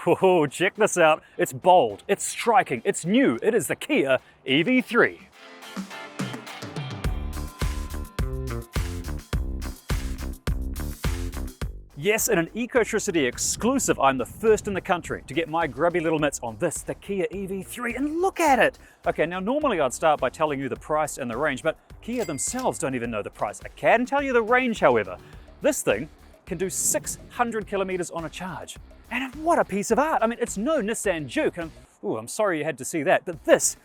Whoa, check this out. It's bold, it's striking, it's new. It is the Kia EV3. Yes, in an Ecotricity exclusive, I'm the first in the country to get my grubby little mitts on this, the Kia EV3, and look at it! Okay, now normally I'd start by telling you the price and the range, but Kia themselves don't even know the price. I can tell you the range, however. This thing can do 600 kilometers on a charge. And what a piece of art! I mean, it's no Nissan Juke, and I'm sorry you had to see that, but this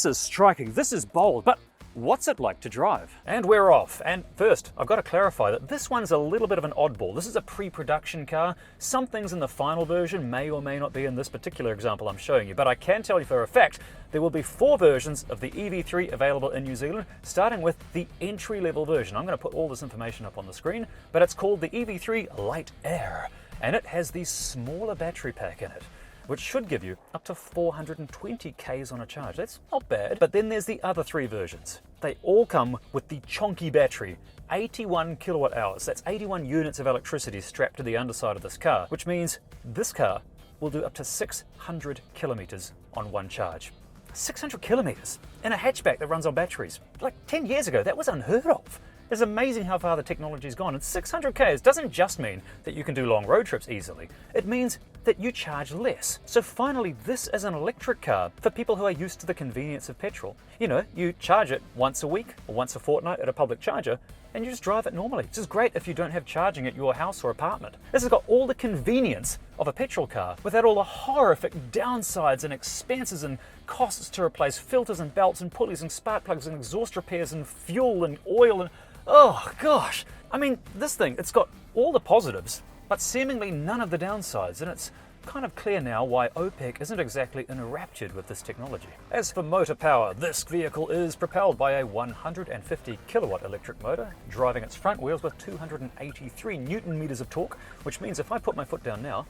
is striking, this is bold, but what's it like to drive? And we're off. And first, I've got to clarify that this one's a little bit of an oddball. This is a pre-production car. Some things in the final version may or may not be in this particular example I'm showing you, but I can tell you for a fact there will be 4 versions of the EV3 available in New Zealand, starting with the entry-level version. I'm going to put all this information up on the screen, but it's called the EV3 Light Air, and it has the smaller battery pack in it, which should give you up to 420 Ks on a charge. That's not bad. But then there's the other 3 versions. They all come with the chonky battery, 81 kilowatt hours. That's 81 units of electricity strapped to the underside of this car, which means this car will do up to 600 kilometers on one charge. 600 kilometers in a hatchback that runs on batteries. Like 10 years ago, that was unheard of. It's amazing how far the technology's gone, and 600 Ks doesn't just mean that you can do long road trips easily. It means that you charge less. So finally, this is an electric car for people who are used to the convenience of petrol. You know, you charge it once a week or once a fortnight at a public charger, and you just drive it normally. Which is great if you don't have charging at your house or apartment. This has got all the convenience of a petrol car without all the horrific downsides and expenses and costs to replace filters and belts and pulleys and spark plugs and exhaust repairs and fuel and oil and oh gosh. I mean, this thing, it's got all the positives, but seemingly none of the downsides, and it's kind of clear now why OPEC isn't exactly enraptured with this technology. As for motor power, this vehicle is propelled by a 150 kilowatt electric motor, driving its front wheels with 283 newton meters of torque, which means if I put my foot down now,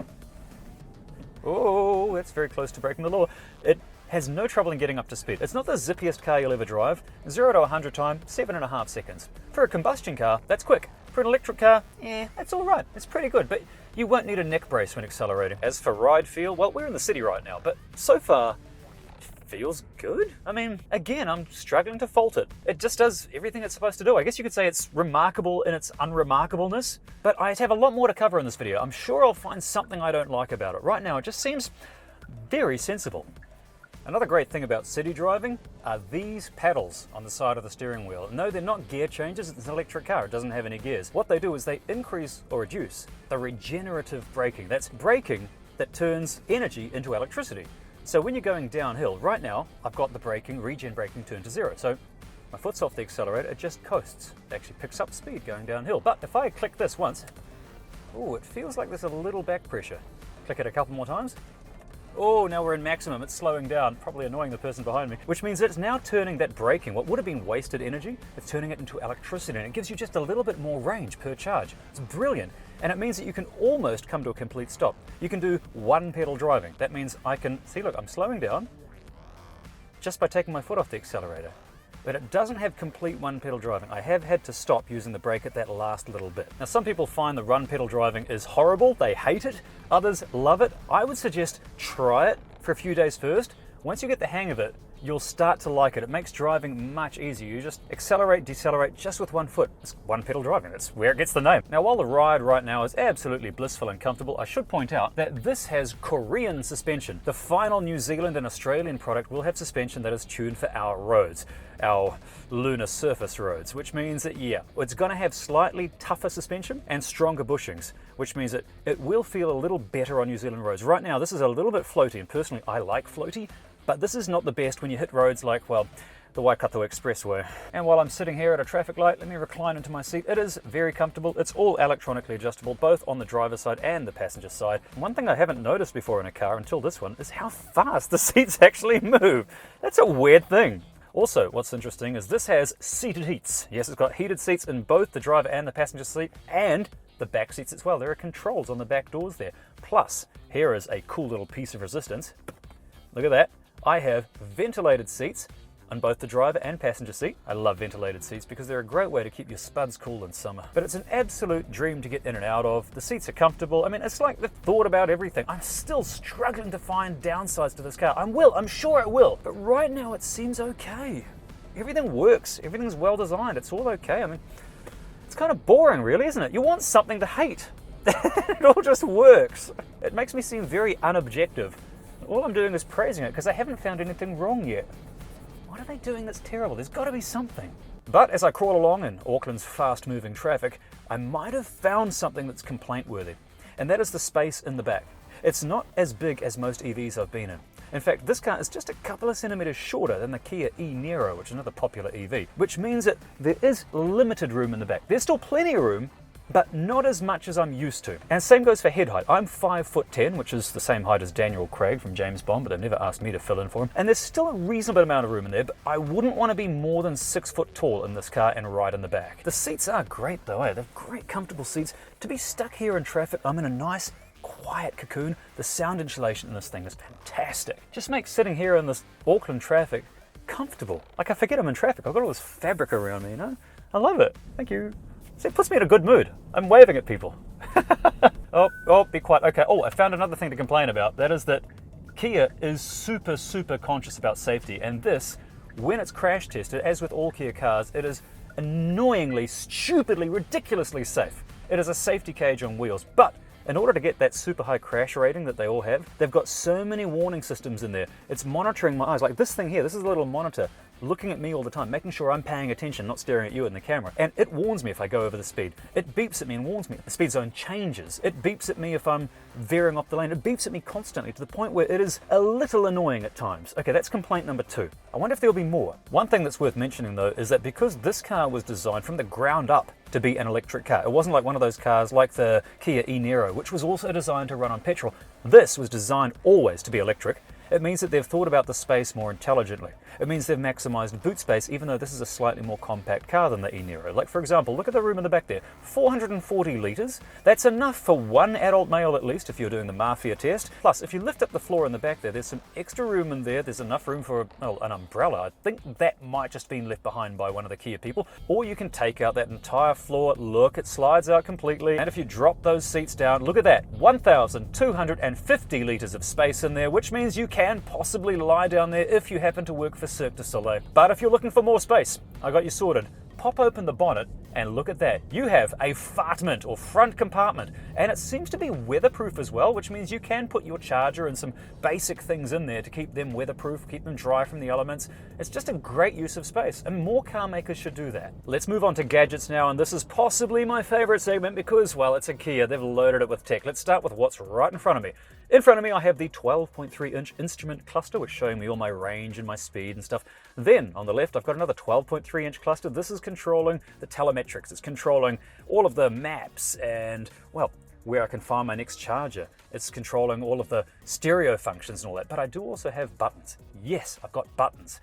oh, that's very close to breaking the law, it has no trouble in getting up to speed. It's not the zippiest car you'll ever drive. 0 to 100 time, 7.5 seconds. For a combustion car, that's quick. For an electric car, that's all right. It's pretty good, but you won't need a neck brace when accelerating. As for ride feel, well, we're in the city right now, but so far, it feels good. I mean, again, I'm struggling to fault it. It just does everything it's supposed to do. I guess you could say it's remarkable in its unremarkableness, but I have a lot more to cover in this video. I'm sure I'll find something I don't like about it. Right now, it just seems very sensible. Another great thing about city driving are these paddles on the side of the steering wheel. No, they're not gear changes, it's an electric car, it doesn't have any gears. What they do is they increase or reduce the regenerative braking. That's braking that turns energy into electricity. So when you're going downhill, right now, I've got the regen braking turned to 0. So my foot's off the accelerator, it just coasts. It actually picks up speed going downhill. But if I click this once, it feels like there's a little back pressure. Click it a couple more times. Oh, now we're in maximum, it's slowing down, probably annoying the person behind me, which means it's now turning that braking, what would have been wasted energy, it's turning it into electricity, and it gives you just a little bit more range per charge. It's brilliant, and it means that you can almost come to a complete stop. You can do one pedal driving. That means I can, see look, I'm slowing down just by taking my foot off the accelerator. But it doesn't have complete one pedal driving. I have had to stop using the brake at that last little bit. Now some people find the run pedal driving is horrible, they hate it, others love it. I would suggest try it for a few days first. Once you get the hang of it, you'll start to like it. It makes driving much easier. You just accelerate, decelerate just with one foot. It's one pedal driving, that's where it gets the name. Now while the ride right now is absolutely blissful and comfortable, I should point out that this has Korean suspension. The final New Zealand and Australian product will have suspension that is tuned for our roads, our lunar surface roads, which means that, it's gonna have slightly tougher suspension and stronger bushings, which means that it will feel a little better on New Zealand roads. Right now, this is a little bit floaty, and personally, I like floaty, but this is not the best when you hit roads like, well, the Waikato Expressway. And while I'm sitting here at a traffic light, let me recline into my seat. It is very comfortable. It's all electronically adjustable, both on the driver's side and the passenger side. One thing I haven't noticed before in a car until this one is how fast the seats actually move. That's a weird thing. Also, what's interesting is this has seated heats. Yes, it's got heated seats in both the driver and the passenger seat, and the back seats as well. There are controls on the back doors there. Plus, here is a cool little piece of resistance. Look at that. I have ventilated seats on both the driver and passenger seat. I love ventilated seats because they're a great way to keep your spuds cool in summer. But it's an absolute dream to get in and out of. The seats are comfortable. I mean, it's like they've thought about everything. I'm still struggling to find downsides to this car. I'm sure it will. But right now it seems okay. Everything works. Everything's well designed. It's all okay. I mean, it's kind of boring really, isn't it? You want something to hate. It all just works. It makes me seem very unobjective. All I'm doing is praising it because I haven't found anything wrong yet. What are they doing that's terrible? There's got to be something. But as I crawl along in Auckland's fast-moving traffic, I might have found something that's complaint-worthy, and that is the space in the back. It's not as big as most EVs I've been in. In fact, this car is just a couple of centimeters shorter than the Kia E-Niro, which is another popular EV, which means that there is limited room in the back. There's still plenty of room, but not as much as I'm used to. And same goes for head height. I'm 5'10", which is the same height as Daniel Craig from James Bond, but they've never asked me to fill in for him. And there's still a reasonable amount of room in there, but I wouldn't want to be more than 6 foot tall in this car and ride in the back. The seats are great though, eh? They're great comfortable seats. To be stuck here in traffic, I'm in a nice quiet cocoon. The sound insulation in this thing is fantastic. Just makes sitting here in this Auckland traffic comfortable. Like I forget I'm in traffic. I've got all this fabric around me, you know? I love it. Thank you. See, it puts me in a good mood. I'm waving at people. Oh, be quiet. Okay. Oh, I found another thing to complain about. That is that Kia is super conscious about safety. And this, when it's crash tested, as with all Kia cars, it is annoyingly, stupidly, ridiculously safe. It is a safety cage on wheels. But in order to get that super high crash rating that they all have, they've got so many warning systems in there. It's monitoring my eyes. Like this thing here, this is a little monitor looking at me all the time, making sure I'm paying attention, not staring at you in the camera. And it warns me if I go over the speed. It beeps at me and warns me if the speed zone changes. It beeps at me if I'm veering off the lane. It beeps at me constantly to the point where it is a little annoying at times. Okay, that's complaint number 2. I wonder if there'll be more. One thing that's worth mentioning though is that because this car was designed from the ground up to be an electric car, it wasn't like one of those cars like the Kia E-Niro, which was also designed to run on petrol. This was designed always to be electric. It means that they've thought about the space more intelligently. It means they've maximized boot space, even though this is a slightly more compact car than the E-Niro. Like for example, look at the room in the back there, 440 litres. That's enough for one adult male at least if you're doing the Mafia test. Plus, if you lift up the floor in the back there, there's some extra room in there. There's enough room for an umbrella. I think that might just been left behind by one of the Kia people. Or you can take out that entire floor. Look, it slides out completely. And if you drop those seats down, look at that, 1,250 litres of space in there, which means you can possibly lie down there if you happen to work for Cirque du Soleil. But if you're looking for more space, I got you sorted. Pop open the bonnet and look at that. You have a fartment or front compartment, and it seems to be weatherproof as well, which means you can put your charger and some basic things in there to keep them weatherproof, keep them dry from the elements. It's just a great use of space, and more car makers should do that. Let's move on to gadgets now, and this is possibly my favorite segment because, well, it's a Kia. They've loaded it with tech. Let's start with what's right in front of me. In front of me, I have the 12.3-inch instrument cluster, which is showing me all my range and my speed and stuff. Then, on the left, I've got another 12.3-inch cluster. This is controlling the telemetrics. It's controlling all of the maps and, well, where I can find my next charger. It's controlling all of the stereo functions and all that. But I do also have buttons. Yes, I've got buttons.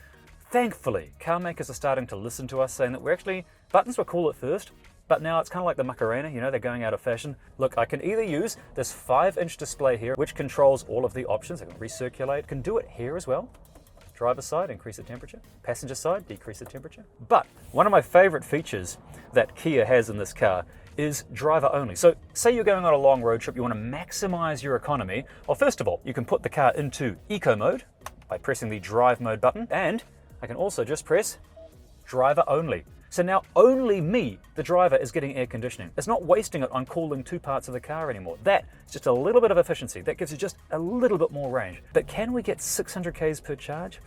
Thankfully, car makers are starting to listen to us, saying that buttons were cool at first, but now it's kind of like the Macarena, you know, they're going out of fashion. Look, I can either use this 5-inch display here, which controls all of the options. I can recirculate, can do it here as well. Driver's side, increase the temperature. Passenger side, decrease the temperature. But one of my favorite features that Kia has in this car is driver only. So say you're going on a long road trip, you want to maximize your economy. Well, first of all, you can put the car into eco mode by pressing the drive mode button, and I can also just press driver only. So now only me, the driver, is getting air conditioning. It's not wasting it on cooling 2 parts of the car anymore. That is just a little bit of efficiency. That gives you just a little bit more range. But can we get 600 Ks per charge?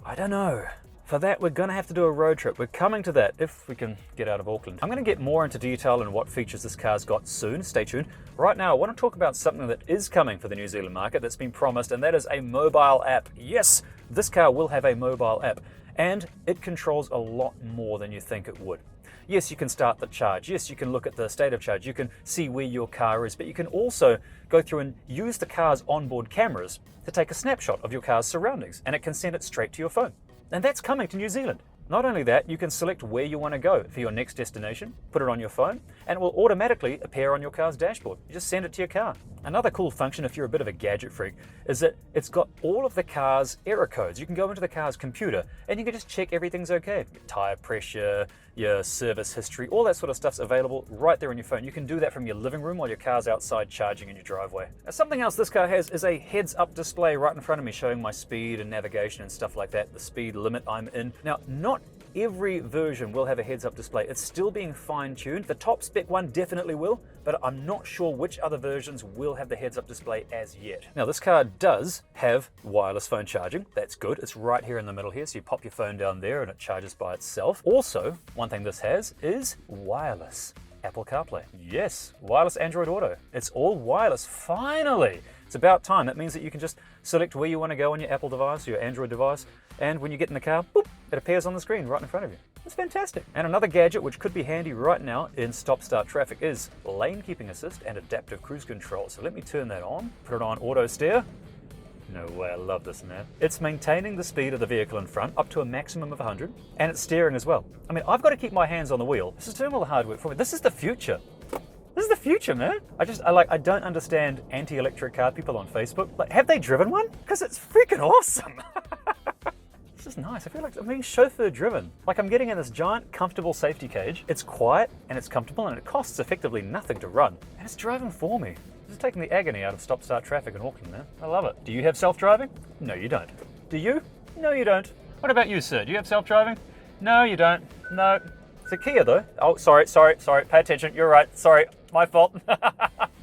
I don't know. For that, we're going to have to do a road trip. We're coming to that if we can get out of Auckland. I'm going to get more into detail on what features this car's got soon. Stay tuned. Right now, I want to talk about something that is coming for the New Zealand market that's been promised, and that is a mobile app. Yes, this car will have a mobile app. And it controls a lot more than you think it would. Yes, you can start the charge. Yes, you can look at the state of charge. You can see where your car is, but you can also go through and use the car's onboard cameras to take a snapshot of your car's surroundings, and it can send it straight to your phone. And that's coming to New Zealand. Not only that, you can select where you want to go for your next destination, put it on your phone, and it will automatically appear on your car's dashboard. You just send it to your car. Another cool function, if you're a bit of a gadget freak, is that it's got all of the car's error codes. You can go into the car's computer and you can just check everything's okay. Your tire pressure, your service history, all that sort of stuff's available right there on your phone. You can do that from your living room while your car's outside charging in your driveway. Now, something else this car has is a heads-up display right in front of me showing my speed and navigation and stuff like that, the speed limit I'm in. Now, not every version will have a heads-up display. It's still being fine-tuned. The top spec one definitely will, but I'm not sure which other versions will have the heads-up display as yet. Now, this car does have wireless phone charging. That's good. It's right here in the middle here, so you pop your phone down there and it charges by itself. Also, one thing this has is wireless Apple CarPlay. Yes, wireless Android Auto. It's all wireless, finally. It's about time. That means that you can just select where you want to go on your Apple device, your Android device, and when you get in the car, boop, it appears on the screen right in front of you. It's fantastic. And another gadget which could be handy right now in stop-start traffic is lane keeping assist and adaptive cruise control. So let me turn that on, put it on auto steer. No way, I love this, man. It's maintaining the speed of the vehicle in front up to a maximum of 100, and it's steering as well. I mean, I've got to keep my hands on the wheel. This is doing all the hard work for me. This is the future. This is the future, man. I don't understand anti-electric car people on Facebook. Like, have they driven one? Because it's freaking awesome. This is nice. I feel like I'm being chauffeur driven. Like I'm getting in this giant, comfortable safety cage. It's quiet and it's comfortable and it costs effectively nothing to run. And it's driving for me. This is taking the agony out of stop-start traffic in Auckland, man. I love it. Do you have self-driving? No, you don't. Do you? No, you don't. What about you, sir? Do you have self-driving? No, you don't. No. It's a Kia, though. Oh, sorry. Pay attention. You're right. Sorry. My fault.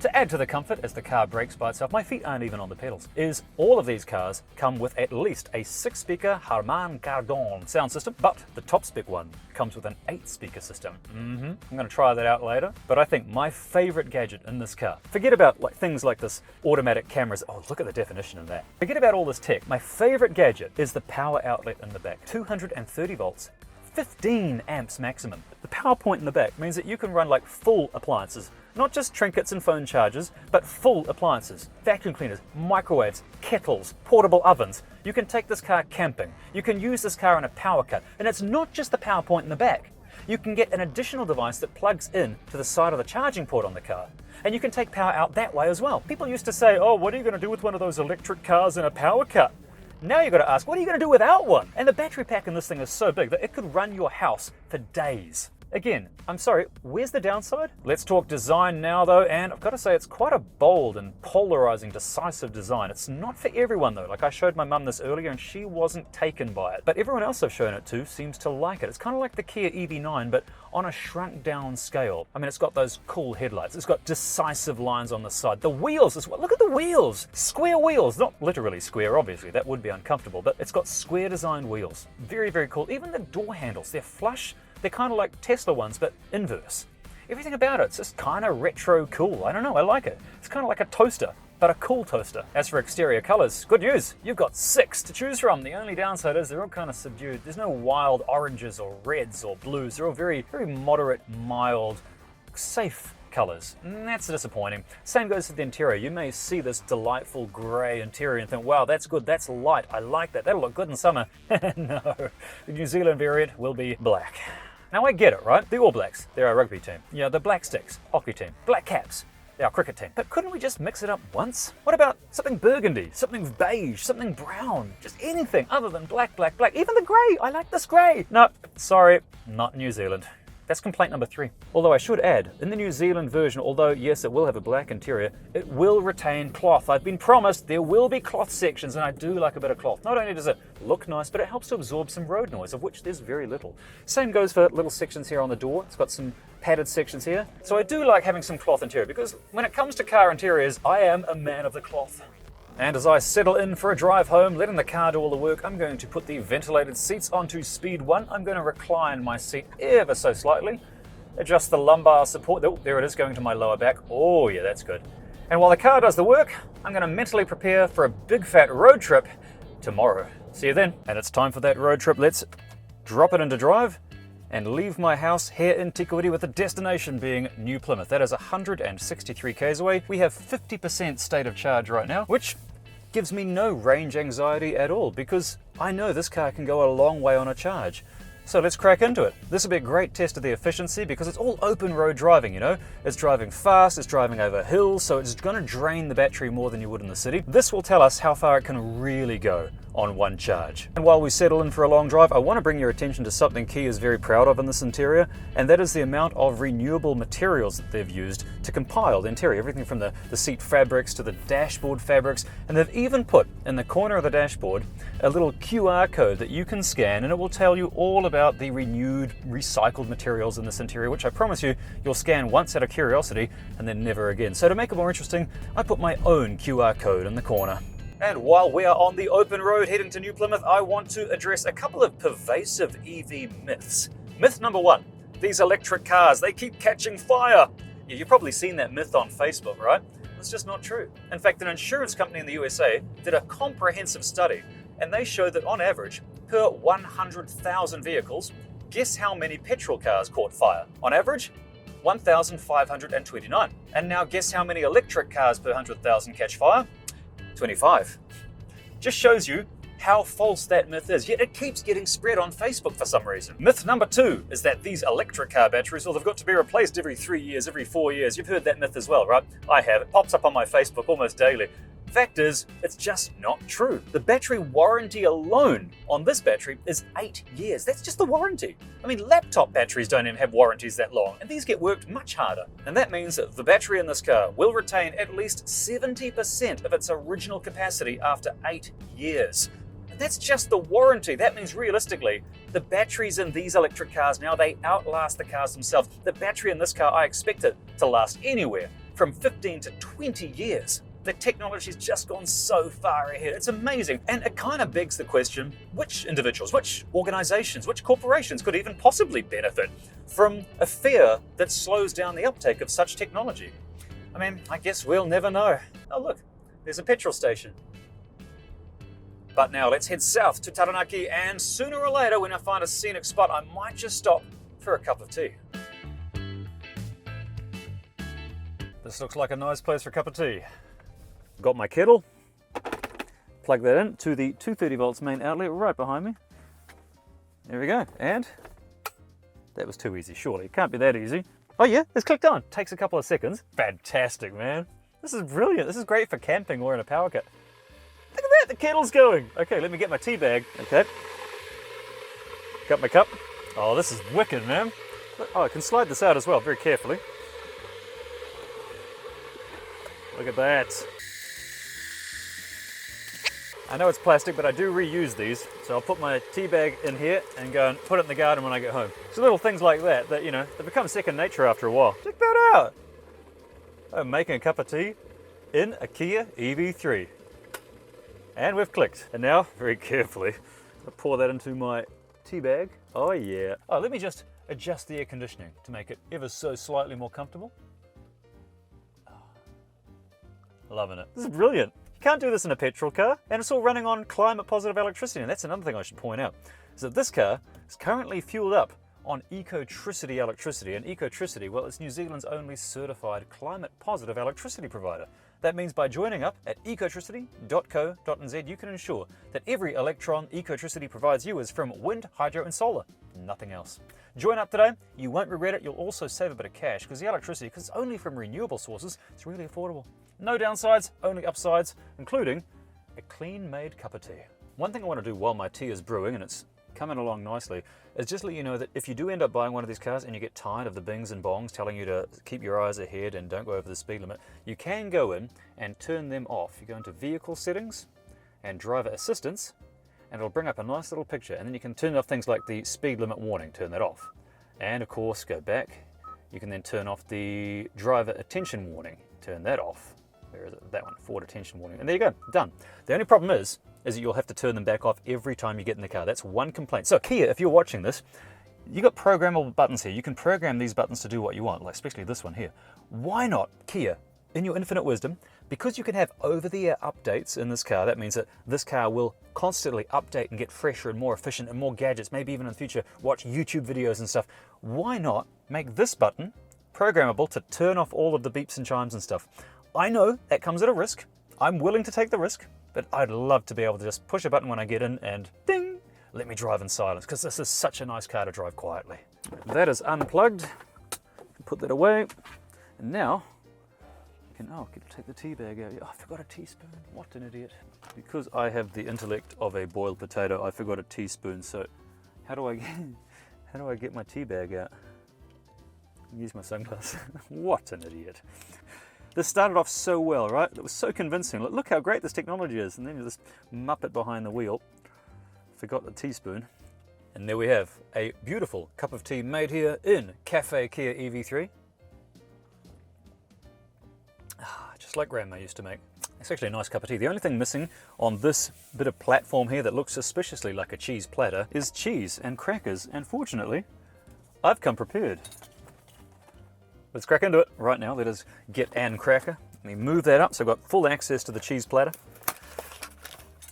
To add to the comfort as the car brakes by itself, my feet aren't even on the pedals, is all of these cars come with at least a 6-speaker Harman Kardon sound system, but the top spec one comes with an 8-speaker system. I'm going to try that out later, but I think my favorite gadget in this car, forget about things like this automatic cameras. Oh, look at the definition of that. Forget about all this tech. My favorite gadget is the power outlet in the back. 230 volts. 15 amps maximum. The power point in the back means that you can run like full appliances, not just trinkets and phone chargers, but full appliances. Vacuum cleaners, microwaves, kettles, portable ovens. You can take this car camping. You can use this car in a power cut. And it's not just the power point in the back. You can get an additional device that plugs in to the side of the charging port on the car. And you can take power out that way as well. People used to say, oh, what are you going to do with one of those electric cars in a power cut? Now you've got to ask, what are you going to do without one? And the battery pack in this thing is so big that it could run your house for days. Again, I'm sorry, where's the downside? Let's talk design now though, and I've got to say it's quite a bold and polarizing, decisive design. It's not for everyone though. Like I showed my mum this earlier and she wasn't taken by it. But everyone else I've shown it to seems to like it. It's kind of like the Kia EV3, but on a shrunk down scale. I mean, it's got those cool headlights. It's got decisive lines on the side. The wheels as well. Look at the wheels. Square wheels. Not literally square, obviously. That would be uncomfortable, but it's got square designed wheels. Very, very cool. Even the door handles, they're flush. They're kind of like Tesla ones, but inverse. Everything about it's just kind of retro cool. I don't know, I like it. It's kind of like a toaster, but a cool toaster. As for exterior colors, good news. You've got 6 to choose from. The only downside is they're all kind of subdued. There's no wild oranges or reds or blues. They're all very, very moderate, mild, safe colors. And that's disappointing. Same goes for the interior. You may see this delightful gray interior and think, wow, that's good, that's light, I like that, that'll look good in summer. No, the New Zealand variant will be black. Now I get it, right? The All Blacks, they're our rugby team. You know, the Black Sticks, hockey team. Black Caps, they're our cricket team. But couldn't we just mix it up once? What about something burgundy, something beige, something brown? Just anything other than black, black, black. Even the grey, I like this grey. No, sorry, not New Zealand. That's complaint number 3. Although I should add, in the New Zealand version, although yes, it will have a black interior, it will retain cloth. I've been promised there will be cloth sections, and I do like a bit of cloth. Not only does it look nice, but it helps to absorb some road noise, of which there's very little. Same goes for little sections here on the door. It's got some padded sections here. So I do like having some cloth interior, because when it comes to car interiors, I am a man of the cloth. And as I settle in for a drive home, letting the car do all the work, I'm going to put the ventilated seats onto speed 1. I'm going to recline my seat ever so slightly, adjust the lumbar support. Oh, there it is, going to my lower back. Oh yeah, that's good. And while the car does the work, I'm going to mentally prepare for a big fat road trip tomorrow. See you then. And it's time for that road trip. Let's drop it into drive and leave my house here in Tikawiti with the destination being New Plymouth. That is 163 k's away. We have 50% state of charge right now, which gives me no range anxiety at all, because I know this car can go a long way on a charge. So let's crack into it. This will be a great test of the efficiency because it's all open road driving, you know. It's driving fast, it's driving over hills, so it's going to drain the battery more than you would in the city. This will tell us how far it can really go on one charge. And while we settle in for a long drive, I want to bring your attention to something Kia is very proud of in this interior, and that is the amount of renewable materials that they've used to compile the interior. Everything from the seat fabrics to the dashboard fabrics, and they've even put in the corner of the dashboard a little QR code that you can scan, and it will tell you all about the renewed, recycled materials in this interior, which I promise you'll scan once out of curiosity and then never again. So to make it more interesting, I put my own QR code in the corner. And while we are on the open road heading to New Plymouth, I want to address a couple of pervasive EV myths. Myth number one, these electric cars, they keep catching fire. Yeah, you've probably seen that myth on Facebook, right? It's just not true. In fact, an insurance company in the USA did a comprehensive study, and they showed that on average, per 100,000 vehicles, guess how many petrol cars caught fire? On average, 1,529. And now guess how many electric cars per 100,000 catch fire? 25. Just shows you how false that myth is, yet it keeps getting spread on Facebook for some reason. Myth number two is that these electric car batteries, well, they've got to be replaced every 3 years, every 4 years. You've heard that myth as well, right? I have. It pops up on my Facebook almost daily. Fact is, it's just not true. The battery warranty alone on this battery is 8 years. That's just the warranty. I mean, laptop batteries don't even have warranties that long, and these get worked much harder. And that means that the battery in this car will retain at least 70% of its original capacity after 8 years. And that's just the warranty. That means realistically, the batteries in these electric cars now, they outlast the cars themselves. The battery in this car, I expect it to last anywhere from 15 to 20 years. The technology's just gone so far ahead. It's amazing. And it kind of begs the question, which individuals, which organizations, which corporations could even possibly benefit from a fear that slows down the uptake of such technology? I mean, I guess we'll never know. Oh look, there's a petrol station. But now let's head south to Taranaki, and sooner or later when I find a scenic spot, I might just stop for a cup of tea. This looks like a nice place for a cup of tea. Got my kettle, plug that in to the 230 volts main outlet right behind me. There we go, and that was too easy, surely. It can't be that easy. Oh yeah, it's clicked on. Takes a couple of seconds. Fantastic, man. This is brilliant. This is great for camping or in a power kit. Look at that, the kettle's going. Okay, let me get my tea bag. Okay. Got my cup. Oh, this is wicked, man. Oh, I can slide this out as well, very carefully. Look at that. I know it's plastic, but I do reuse these. So I'll put my tea bag in here and go and put it in the garden when I get home. So little things like that, you know, they become second nature after a while. Check that out. I'm making a cup of tea in a Kia EV3. And we've clicked. And now, very carefully, I pour that into my tea bag. Oh yeah. Oh, let me just adjust the air conditioning to make it ever so slightly more comfortable. Oh, loving it. This is brilliant. You can't do this in a petrol car, and it's all running on climate positive electricity. And that's another thing I should point out, is that this car is currently fueled up on ecotricity electricity. And ecotricity, well, it's New Zealand's only certified climate positive electricity provider. That means by joining up at ecotricity.co.nz, you can ensure that every electron Ecotricity provides you is from wind, hydro and solar, nothing else. Join up today, you won't regret it. You'll also save a bit of cash because the electricity, because it's only from renewable sources, it's really affordable. No downsides, only upsides, including a clean-made cup of tea. One thing I want to do while my tea is brewing, and it's coming along nicely, is just let you know that if you do end up buying one of these cars and you get tired of the bings and bongs telling you to keep your eyes ahead and don't go over the speed limit, you can go in and turn them off. You go into vehicle settings and driver assistance, and it'll bring up a nice little picture, and then you can turn off things like the speed limit warning, turn that off. And of course, go back, you can then turn off the driver attention warning, turn that off. Where is it? That one, forward attention warning. And there you go, done. The only problem is that you'll have to turn them back off every time you get in the car. That's one complaint. So Kia, if you're watching this, you got programmable buttons here. You can program these buttons to do what you want, like especially this one here. Why not, Kia, in your infinite wisdom, because you can have over-the-air updates in this car, that means that this car will constantly update and get fresher and more efficient and more gadgets, maybe even in the future watch YouTube videos and stuff. Why not make this button programmable to turn off all of the beeps and chimes and stuff? I know that comes at a risk. I'm willing to take the risk, but I'd love to be able to just push a button when I get in and ding, let me drive in silence, because this is such a nice car to drive quietly. That is unplugged. Put that away. And now, take the tea bag out. Oh, I forgot a teaspoon. What an idiot. Because I have the intellect of a boiled potato, I forgot a teaspoon. So how do I get my tea bag out? Use my sunglasses. What an idiot. This started off so well, right? It was so convincing. Look how great this technology is. And then this muppet behind the wheel. Forgot the teaspoon. And there we have a beautiful cup of tea made here in Cafe Kia EV3. Just like Grandma used to make. It's actually a nice cup of tea. The only thing missing on this bit of platform here that looks suspiciously like a cheese platter is cheese and crackers. And fortunately, I've come prepared. Let's crack into it right now. Let us get an cracker. Let me move that up so I've got full access to the cheese platter.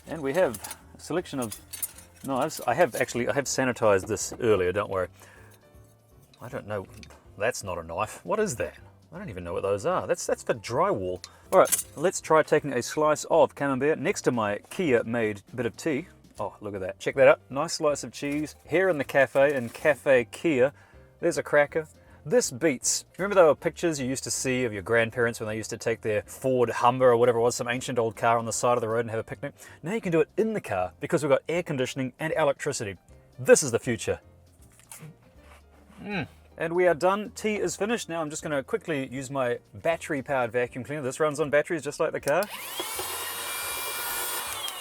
And we have a selection of knives. I have sanitized this earlier, don't worry. I don't know. That's not a knife. What is that? I don't even know what those are. That's for drywall. All right, let's try taking a slice of camembert next to my Kia made bit of tea. Oh, look at that. Check that out. Nice slice of cheese here in the cafe, in Cafe Kia. There's a cracker. This beats. Remember those pictures you used to see of your grandparents when they used to take their Ford Humber or whatever it was, some ancient old car on the side of the road and have a picnic? Now you can do it in the car because we've got air conditioning and electricity. This is the future. And we are done. Tea is finished. Now I'm just going to quickly use my battery-powered vacuum cleaner. This runs on batteries just like the car.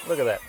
Look at that.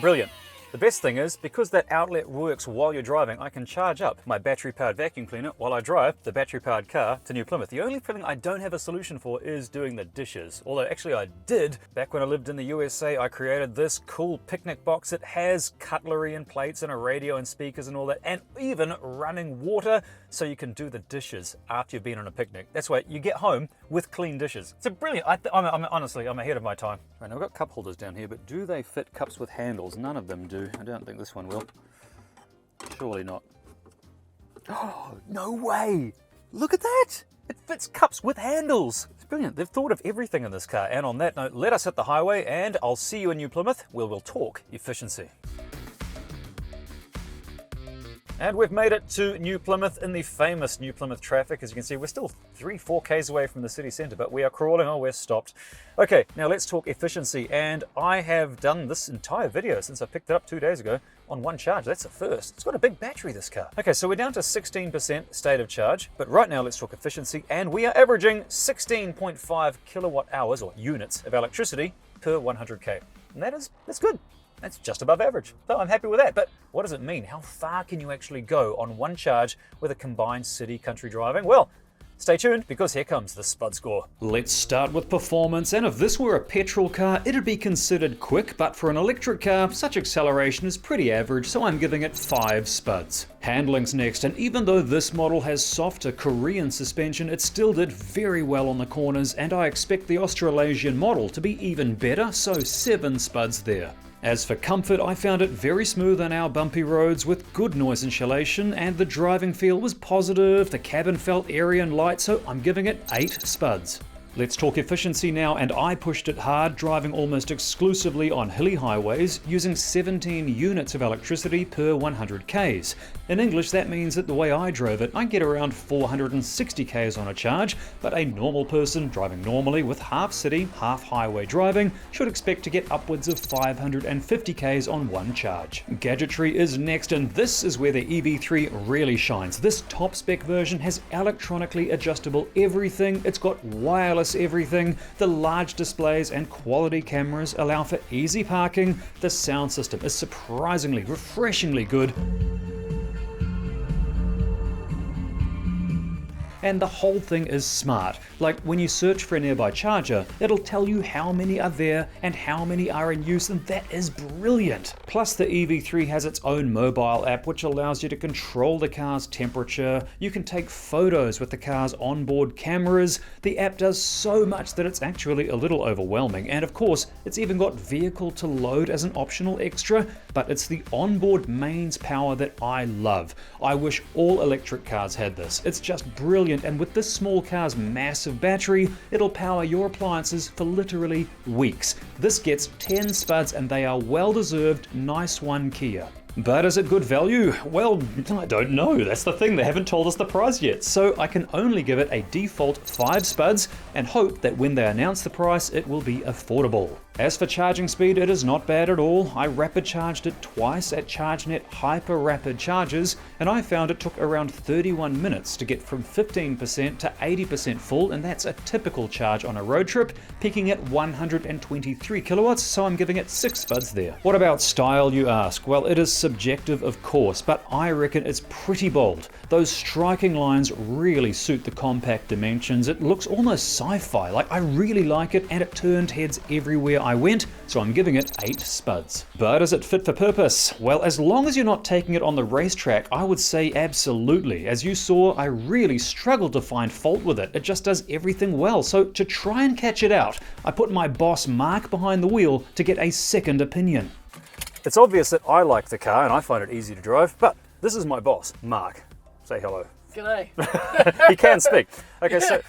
Brilliant. The best thing is, because that outlet works while you're driving, I can charge up my battery-powered vacuum cleaner while I drive the battery-powered car to New Plymouth. The only thing I don't have a solution for is doing the dishes. Although actually I did. Back when I lived in the USA, I created this cool picnic box. It has cutlery and plates and a radio and speakers and all that, and even running water so you can do the dishes after you've been on a picnic. That's why you get home with clean dishes. It's a brilliant. Honestly, I'm ahead of my time. Right, now I've got cup holders down here, but do they fit cups with handles? None of them do. I don't think this one will. Surely not. Oh, no way! Look at that! It fits cups with handles! It's brilliant. They've thought of everything in this car. And on that note, let us hit the highway and I'll see you in New Plymouth where we'll talk efficiency. And we've made it to New Plymouth in the famous New Plymouth traffic. As you can see, we're still 3-4 k's away from the city centre, but we are crawling. Oh, we're stopped. Okay, now let's talk efficiency. And I have done this entire video since I picked it up 2 days ago on one charge. That's a first. It's got a big battery, this car. Okay, so we're down to 16% state of charge, but right now let's talk efficiency. And we are averaging 16.5 kilowatt hours or units of electricity per 100k. And that's good. That's just above average. So I'm happy with that. But what does it mean? How far can you actually go on one charge with a combined city-country driving? Well, stay tuned because here comes the spud score. Let's start with performance. And if this were a petrol car, it'd be considered quick. But for an electric car, such acceleration is pretty average. So I'm giving it 5 spuds. Handling's next. And even though this model has softer Korean suspension, it still did very well on the corners. And I expect the Australasian model to be even better. So 7 spuds there. As for comfort, I found it very smooth on our bumpy roads with good noise insulation, and the driving feel was positive. The cabin felt airy and light, so I'm giving it 8 spuds. Let's talk efficiency now, and I pushed it hard, driving almost exclusively on hilly highways, using 17 units of electricity per 100 k's. In English, that means that the way I drove it, I get around 460 k's on a charge, but a normal person driving normally with half city, half highway driving should expect to get upwards of 550 k's on one charge. Gadgetry is next, and this is where the EV3 really shines. This top spec version has electronically adjustable everything. It's got wireless everything. The large displays and quality cameras allow for easy parking. The sound system is surprisingly, refreshingly good. And the whole thing is smart. Like when you search for a nearby charger, it'll tell you how many are there and how many are in use, and that is brilliant. Plus the EV3 has its own mobile app which allows you to control the car's temperature. You can take photos with the car's onboard cameras. The app does so much that it's actually a little overwhelming, and of course it's even got vehicle to load as an optional extra, but it's the onboard mains power that I love. I wish all electric cars had this. It's just brilliant. And with this small car's massive battery, it'll power your appliances for literally weeks. This gets 10 spuds and they are well deserved. Nice one, Kia. But is it good value? Well, I don't know. That's the thing. They haven't told us the price yet. So I can only give it a default 5 spuds and hope that when they announce the price, it will be affordable. As for charging speed, it is not bad at all. I rapid charged it twice at ChargeNet Hyper Rapid Charges, and I found it took around 31 minutes to get from 15% to 80% full, and that's a typical charge on a road trip, peaking at 123 kilowatts, so I'm giving it 6 spuds there. What about style, you ask? Well, it is subjective, of course, but I reckon it's pretty bold. Those striking lines really suit the compact dimensions. It looks almost sci-fi. Like, I really like it, and it turned heads everywhere I went, so I'm giving it 8 spuds. But is it fit for purpose? Well, as long as you're not taking it on the racetrack, I would say absolutely. As you saw, I really struggled to find fault with it. It just does everything well. So to try and catch it out, I put my boss Mark behind the wheel to get a second opinion. It's obvious that I like the car and I find it easy to drive, but this is my boss, Mark. Say hello. G'day. He can speak. Okay, so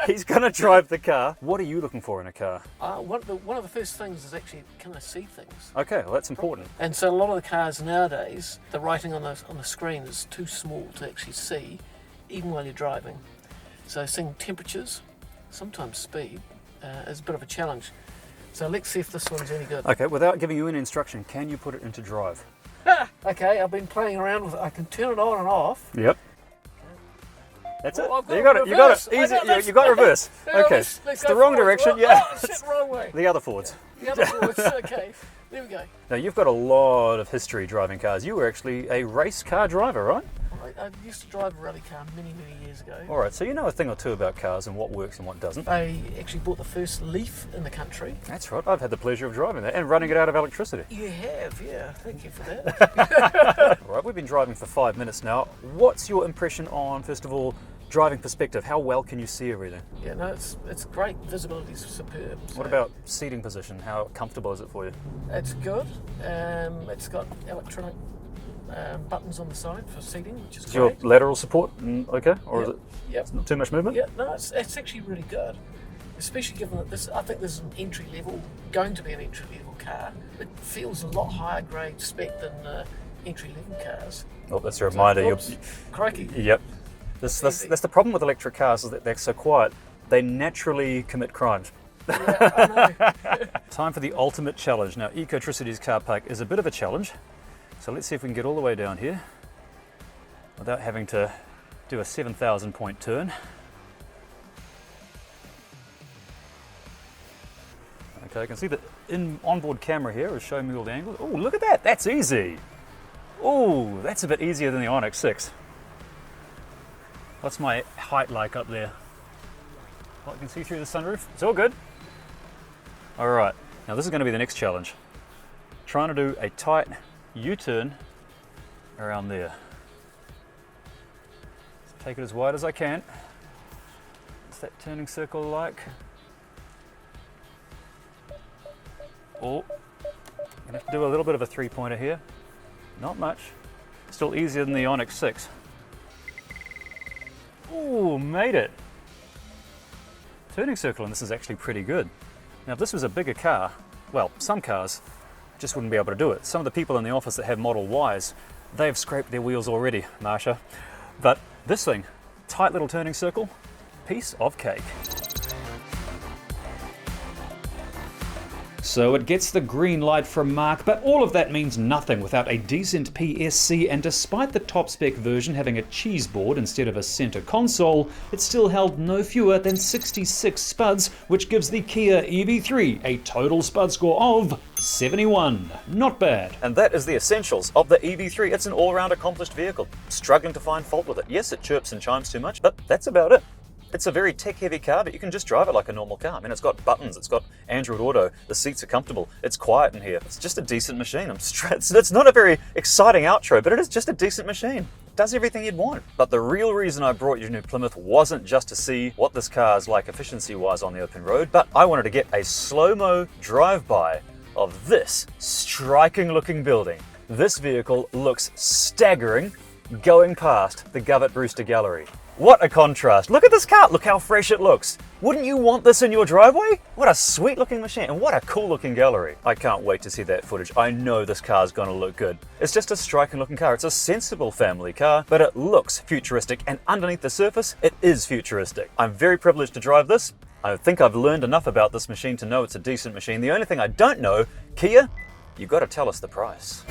he's going to drive the car. What are you looking for in a car? One of the first things is actually, can I see things? Okay, well that's important. And so a lot of the cars nowadays, the writing on the screen is too small to actually see, even while you're driving. So seeing temperatures, sometimes speed, is a bit of a challenge. So let's see if this one's any good. Okay, without giving you any instruction, can you put it into drive? Okay, I've been playing around with it. I can turn it on and off. Yep. That's it. I've got You got it. You got it. Easy. You got reverse. Okay. Let's It's go the wrong forwards. direction. Well, Yeah. oh, it's the wrong way. The other forwards. The other forwards. Okay. There we go. Now you've got a lot of history driving cars. You were actually a race car driver, right? I used to drive a rally car many years ago. All right. So you know a thing or two about cars and what works and what doesn't. I actually bought the first Leaf in the country. That's right. I've had the pleasure of driving that and running it out of electricity. You have, yeah. Thank you for that. All right. We've been driving for 5 minutes now. What's your impression on, first of all, driving perspective? How well can you see everything? Yeah, no, it's great. Visibility's superb. So What about seating position? How comfortable is it for you? it's good. It's got electronic buttons on the side for seating, which is Is your great. lateral support okay, or is Yep. it Yep. not too much movement? Yeah, no, it's actually really good. Especially given that I think this is an entry level, going to be an entry level car. It feels a lot higher grade spec than entry level cars. Oh, that's a reminder. Oops, crikey. Yep. That's the problem with electric cars, is that they're so quiet. They naturally commit crimes. Yeah, I know. Time for the ultimate challenge. Now, Ecotricity's car park is a bit of a challenge. So let's see if we can get all the way down here without having to do a 7,000 point turn. Okay, I can see that onboard camera here is showing me all the angles. Oh, look at that. That's easy. Oh, that's a bit easier than the Onyx 6. What's my height like up there? Well, I can see through the sunroof. It's all good. All right, now this is going to be the next challenge. Trying to do a tight U-turn around there. So take it as wide as I can. What's that turning circle like? Oh, gonna have to do a little bit of a three-pointer here. Not much. Still easier than the Onyx 6. Ooh, made it. Turning circle on this is actually pretty good. Now if this was a bigger car, well, some cars just wouldn't be able to do it. Some of the people in the office that have Model Ys, they've scraped their wheels already, Marsha. But this thing, tight little turning circle, piece of cake. So it gets the green light from Mark, but all of that means nothing without a decent PSC, and despite the top spec version having a cheese board instead of a center console, it still held no fewer than 66 spuds, which gives the Kia EV3 a total spud score of 71. Not bad. And that is the essentials of the EV3. It's an all-round accomplished vehicle. Struggling to find fault with it. Yes, it chirps and chimes too much, but that's about it. It's a very tech-heavy car, but you can just drive it like a normal car. I mean, it's got buttons, it's got Android Auto, the seats are comfortable, it's quiet in here. It's just a decent machine. It's not a very exciting outro, but it is just a decent machine. It does everything you'd want. But the real reason I brought you to New Plymouth wasn't just to see what this car is like efficiency-wise on the open road, but I wanted to get a slow-mo drive-by of this striking-looking building. This vehicle looks staggering going past the Govett Brewster Gallery. What a contrast. Look at this car. Look how fresh it looks. Wouldn't you want this in your driveway? What a sweet looking machine, and what a cool looking gallery. I can't wait to see that footage. I know this car's gonna look good. It's just a striking looking car. It's a sensible family car, but it looks futuristic, and underneath the surface, it is futuristic. I'm very privileged to drive this. I think I've learned enough about this machine to know it's a decent machine. The only thing I don't know, Kia, you've got to tell us the price.